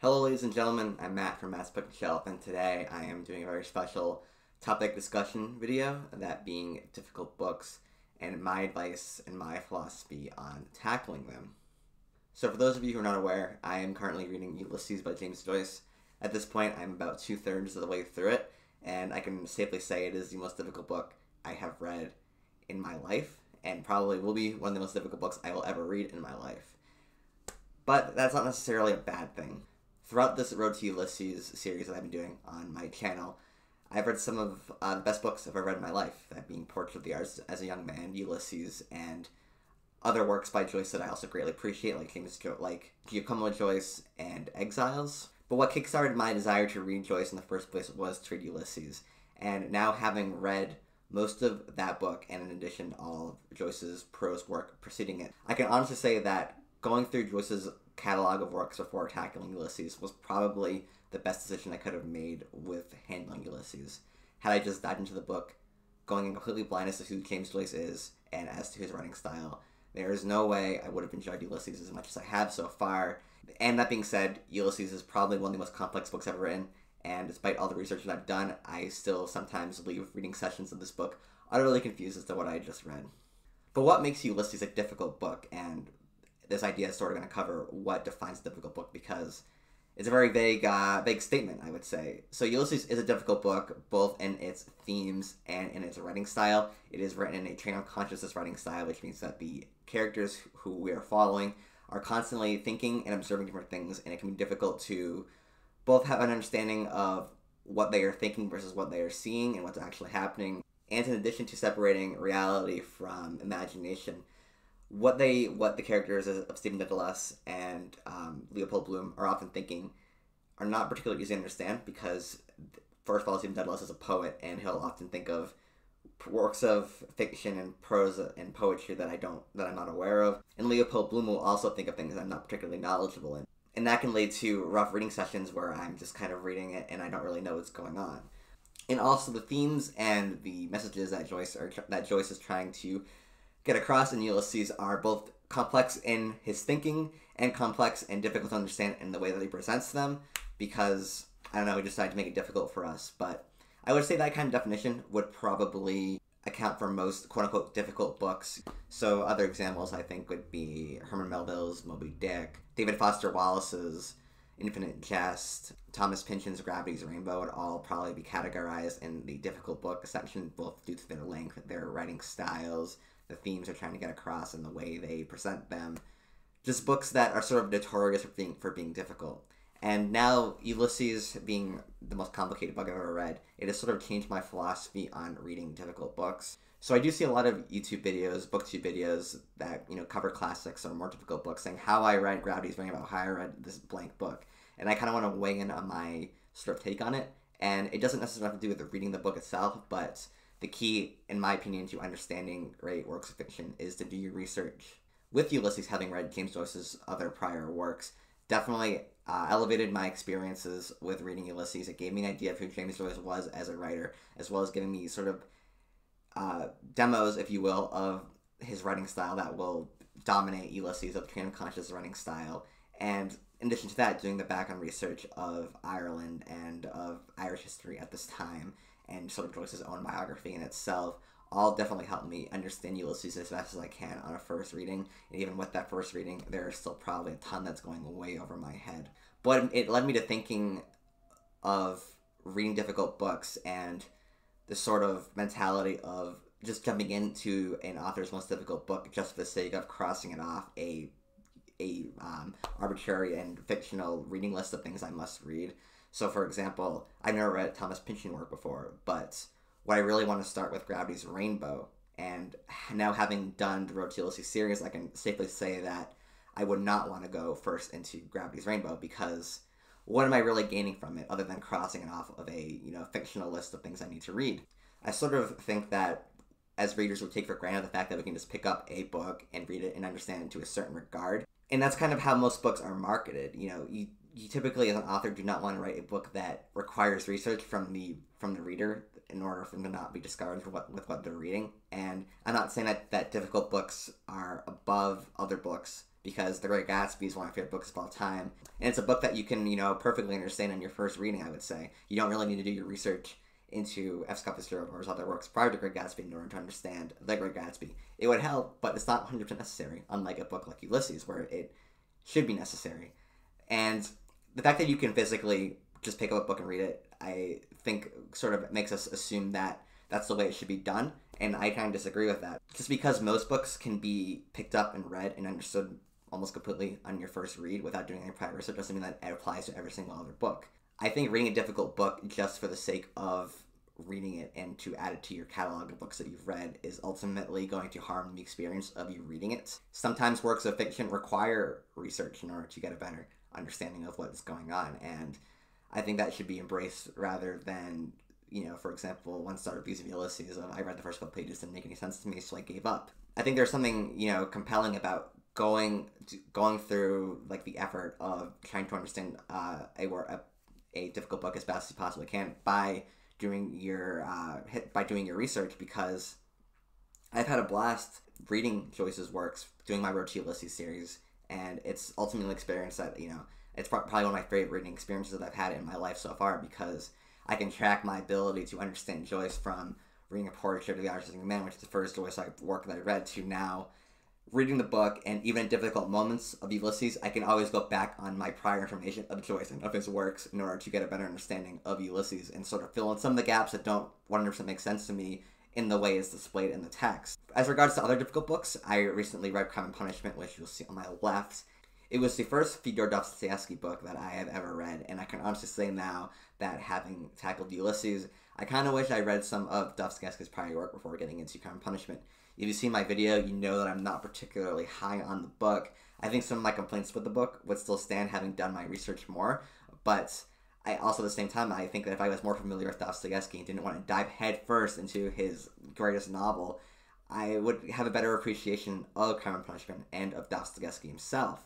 Hello, ladies and gentlemen. I'm Matt from Matt's Bookshelf, and today I am doing a very special topic discussion video, that being difficult books and my advice and my philosophy on tackling them. So, for those of you who are not aware, I am currently reading Ulysses by James Joyce. At this point, I'm about 2/3 of the way through it, and I can safely say it is the most difficult book I have read in my life, and probably will be one of the most difficult books I will ever read in my life. But that's not necessarily a bad thing. Throughout this Road to Ulysses series that I've been doing on my channel, I've read some of the best books I've ever read in my life, that being Portrait of the Artist as a Young Man, Ulysses, and other works by Joyce that I also greatly appreciate, like Giacomo Joyce and Exiles. But what kickstarted my desire to read Joyce in the first place was to read Ulysses. And now, having read most of that book, and in addition all of Joyce's prose work preceding it, I can honestly say that going through Joyce's catalog of works before tackling Ulysses was probably the best decision I could have made with handling Ulysses. Had I just dived into the book, going in completely blind as to who James Joyce is and as to his writing style, there is no way I would have enjoyed Ulysses as much as I have so far. And that being said, Ulysses is probably one of the most complex books I've ever written, and despite all the research that I've done, I still sometimes leave reading sessions of this book utterly confused as to what I just read. But what makes Ulysses a difficult book? And this idea is sort of going to cover what defines a difficult book, because it's a very vague statement, I would say. So Ulysses is a difficult book, both in its themes and in its writing style. It is written in a train of consciousness writing style, which means that the characters who we are following are constantly thinking and observing different things, and it can be difficult to both have an understanding of what they are thinking versus what they are seeing and what's actually happening, and in addition to separating reality from imagination. What the characters of Stephen Dedalus and Leopold Bloom are often thinking are not particularly easy to understand, because first of all, Stephen Dedalus is a poet, and he'll often think of works of fiction and prose and poetry that I'm not aware of, and Leopold Bloom will also think of things I'm not particularly knowledgeable in, and that can lead to rough reading sessions where I'm just kind of reading it and I don't really know what's going on. And also, the themes and the messages that Joyce is trying to get across in Ulysses are both complex in his thinking and complex and difficult to understand in the way that he presents them, because, I don't know, he decided to make it difficult for us. But I would say that kind of definition would probably account for most quote-unquote difficult books. So other examples, I think, would be Herman Melville's Moby Dick, David Foster Wallace's Infinite Jest, Thomas Pynchon's Gravity's Rainbow would all probably be categorized in the difficult book section, both due to their length, their writing styles, the themes they're trying to get across, and the way they present them. Just books that are sort of notorious for being difficult. And now, Ulysses being the most complicated book I've ever read, it has sort of changed my philosophy on reading difficult books. So I do see a lot of YouTube videos, booktube videos that, cover classics or more difficult books, saying how I read Gravity's Rainbow, how I read this blank book. And I kind of want to weigh in on my sort of take on it. And it doesn't necessarily have to do with reading the book itself, but the key, in my opinion, to understanding great works of fiction is to do your research. With Ulysses, having read James Joyce's other prior works, definitely elevated my experiences with reading Ulysses. It gave me an idea of who James Joyce was as a writer, as well as giving me sort of demos, if you will, of his writing style that will dominate Ulysses, of the train of conscious writing style. And in addition to that, doing the background research of Ireland and of Irish history at this time, and sort of Joyce's own biography in itself, all definitely helped me understand Ulysses as best as I can on a first reading. And even with that first reading, there is still probably a ton that's going way over my head. But it led me to thinking of reading difficult books and the sort of mentality of just jumping into an author's most difficult book just for the sake of crossing it off a arbitrary and fictional reading list of things I must read. So, for example, I've never read Thomas Pynchon work before, but what I really want to start with Gravity's Rainbow, and now having done the Road to Ulysses series, I can safely say that I would not want to go first into Gravity's Rainbow, because what am I really gaining from it other than crossing it off of a fictional list of things I need to read? I sort of think that as readers would take for granted the fact that we can just pick up a book and read it and understand it to a certain regard, and that's kind of how most books are marketed. You typically, as an author, do not want to write a book that requires research from the reader in order for them to not be discouraged with what they're reading. And I'm not saying that difficult books are above other books because The Great Gatsby is one of my favorite books of all time. And it's a book that you can, perfectly understand on your first reading, I would say. You don't really need to do your research into F. Scott Fitzgerald or his other works prior to Great Gatsby in order to understand The Great Gatsby. It would help, but it's not 100% necessary, unlike a book like Ulysses, where it should be necessary. And the fact that you can physically just pick up a book and read it, I think sort of makes us assume that that's the way it should be done, and I kind of disagree with that. Just because most books can be picked up and read and understood almost completely on your first read without doing any prior research doesn't mean that it applies to every single other book. I think reading a difficult book just for the sake of reading it and to add it to your catalog of books that you've read is ultimately going to harm the experience of you reading it. Sometimes works of fiction require research in order to get a better understanding of what is going on, and I think that should be embraced rather than, for example, one-star reviews of Ulysses of I read the first couple pages, didn't make any sense to me, so I gave up. I think there's something, compelling about going through like the effort of trying to understand a difficult book as best as you possibly can by doing your research, because I've had a blast reading Joyce's works, doing my Road to Ulysses series, and it's ultimately an experience that, it's probably one of my favorite reading experiences that I've had in my life so far, because I can track my ability to understand Joyce from reading A Portrait of the Artist Man, which is the first Joyce work that I read, to now reading the book, and even in difficult moments of Ulysses, I can always go back on my prior information of Joyce and of his works in order to get a better understanding of Ulysses and sort of fill in some of the gaps that don't 100% make sense to me in the way it's displayed in the text. As regards to other difficult books, I recently read Crime and Punishment, which you'll see on my left. It was the first Fyodor Dostoevsky book that I have ever read, and I can honestly say now that having tackled Ulysses, I kind of wish I read some of Dostoevsky's prior work before getting into Crime and Punishment. If you see my video, you know that I'm not particularly high on the book. I think some of my complaints with the book would still stand having done my research more, but I also, at the same time, I think that if I was more familiar with Dostoevsky and didn't want to dive headfirst into his greatest novel, I would have a better appreciation of Crime and Punishment and of Dostoevsky himself.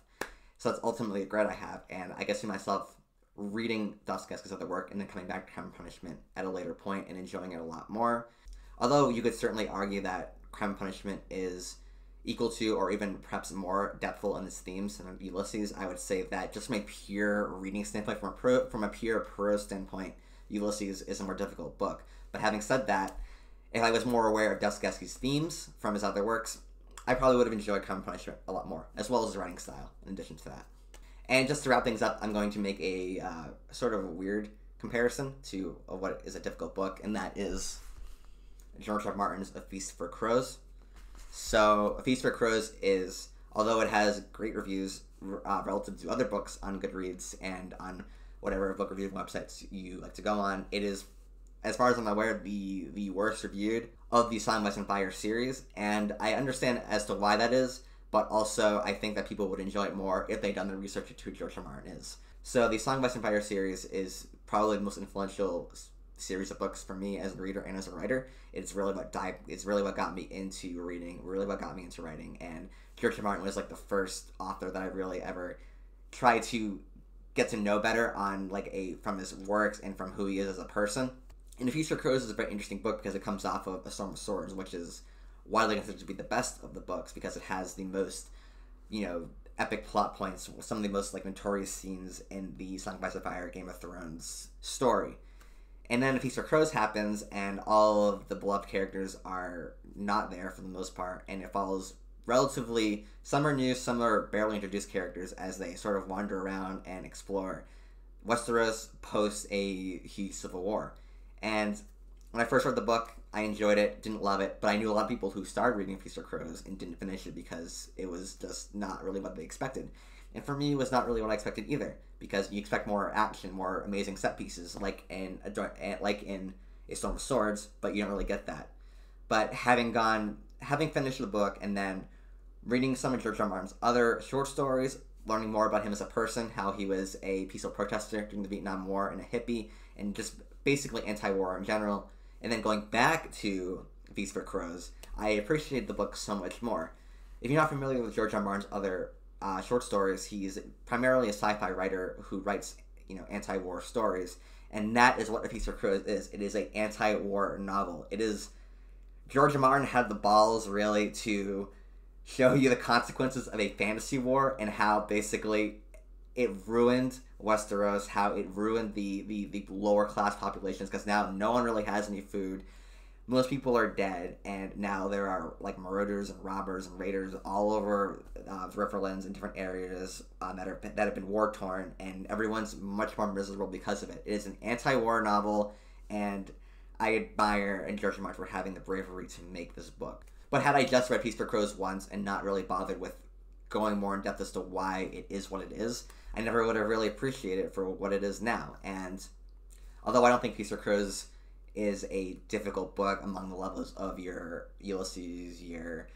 So that's ultimately a regret I have, and I can see myself reading Dostoevsky's other work and then coming back to Crime and Punishment at a later point and enjoying it a lot more. Although you could certainly argue that Crime and Punishment is equal to or even perhaps more depthful in its themes than Ulysses, I would say that just from a pure reading standpoint, from a pure prose standpoint, Ulysses is a more difficult book. But having said that, if I was more aware of Dostoevsky's themes from his other works, I probably would have enjoyed Crime and Punishment a lot more, as well as his writing style, in addition to that. And just to wrap things up, I'm going to make a sort of a weird comparison to what is a difficult book, and that is George R. R. Martin's A Feast for Crows. So, A Feast for Crows is, although it has great reviews relative to other books on Goodreads and on whatever book review websites you like to go on, it is, as far as I'm aware, the worst reviewed of the Song of Ice and Fire series, and I understand as to why that is, but also I think that people would enjoy it more if they'd done their research into who George R. R. Martin is. So the Song of Ice and Fire series is probably the most influential series of books for me as a reader and as a writer. It's really what got me into reading, really what got me into writing, and George R. R. Martin was like the first author that I really ever tried to get to know better on from his works and from who he is as a person. And A Feast for Crows is a very interesting book because it comes off of A Storm of Swords, which is widely considered to be the best of the books because it has the most, epic plot points, some of the most notorious scenes in the Song of Ice and Fire Game of Thrones story. And then A Feast for Crows happens, and all of the beloved characters are not there for the most part, and it follows relatively, some are new, some are barely introduced characters as they sort of wander around and explore Westeros post a huge civil war. And when I first read the book, I enjoyed it, didn't love it, but I knew a lot of people who started reading Feast for Crows and didn't finish it because it was just not really what they expected. And for me, it was not really what I expected either, because you expect more action, more amazing set pieces, like in A Storm of Swords, but you don't really get that. But having finished the book and then reading some of George R. R. Martin's other short stories, learning more about him as a person, how he was a peaceful protester during the Vietnam War and a hippie, and just basically anti-war in general, and then going back to Feast for Crows, I appreciated the book so much more. If you're not familiar with George R. R. Martin's other short stories, he's primarily a sci-fi writer who writes, anti-war stories, and that is what A Feast for Crows is. It is an anti-war novel. It is, George R. R. Martin had the balls really to show you the consequences of a fantasy war and how basically it ruined Westeros, how it ruined the lower class populations, because now no one really has any food. Most people are dead, and now there are like marauders and robbers and raiders all over the Riverlands in different areas that have been war torn, and everyone's much more miserable because of it. It is an anti-war novel, and I admire George R. Martin for having the bravery to make this book. But had I just read Peace for Crows once and not really bothered with going more in depth as to why it is what it is, I never would have really appreciated it for what it is now. And although I don't think Peace for Crows is a difficult book among the levels of your Ulysses, your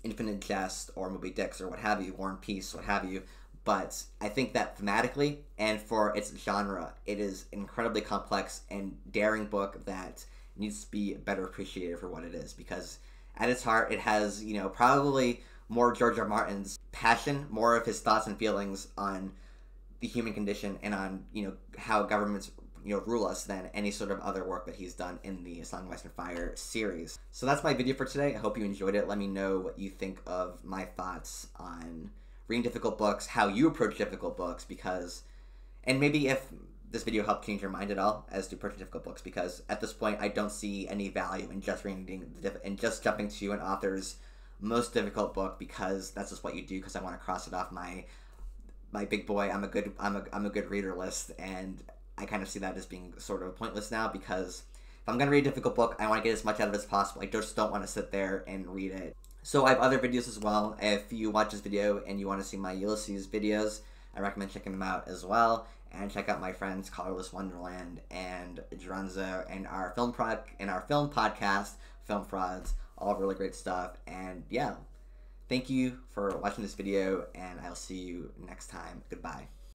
Infinite Jest, or Moby Dicks, or what have you, War and Peace, what have you, but I think that thematically and for its genre, it is an incredibly complex and daring book that needs to be better appreciated for what it is, because at its heart, it has, probably more George R. Martin's passion, more of his thoughts and feelings on the human condition and on, how governments rule us than any sort of other work that he's done in the Song of Ice and Fire series. So that's my video for today. I hope you enjoyed it. Let me know what you think of my thoughts on reading difficult books, how you approach difficult books, and maybe if this video helped change your mind at all as to approaching difficult books, because at this point I don't see any value in just reading and just jumping to an author's most difficult book because that's just what you do because I want to cross it off my big boy I'm a good reader list, and I kind of see that as being sort of pointless now, because if I'm going to read a difficult book, I want to get as much out of it as possible. I just don't want to sit there and read it. So I have other videos as well. If you watch this video and you want to see my Ulysses videos, I recommend checking them out as well. And check out my friends Colorless Wonderland and Dronzo and our film podcast, Film Frauds. All really great stuff. And yeah, thank you for watching this video, and I'll see you next time. Goodbye.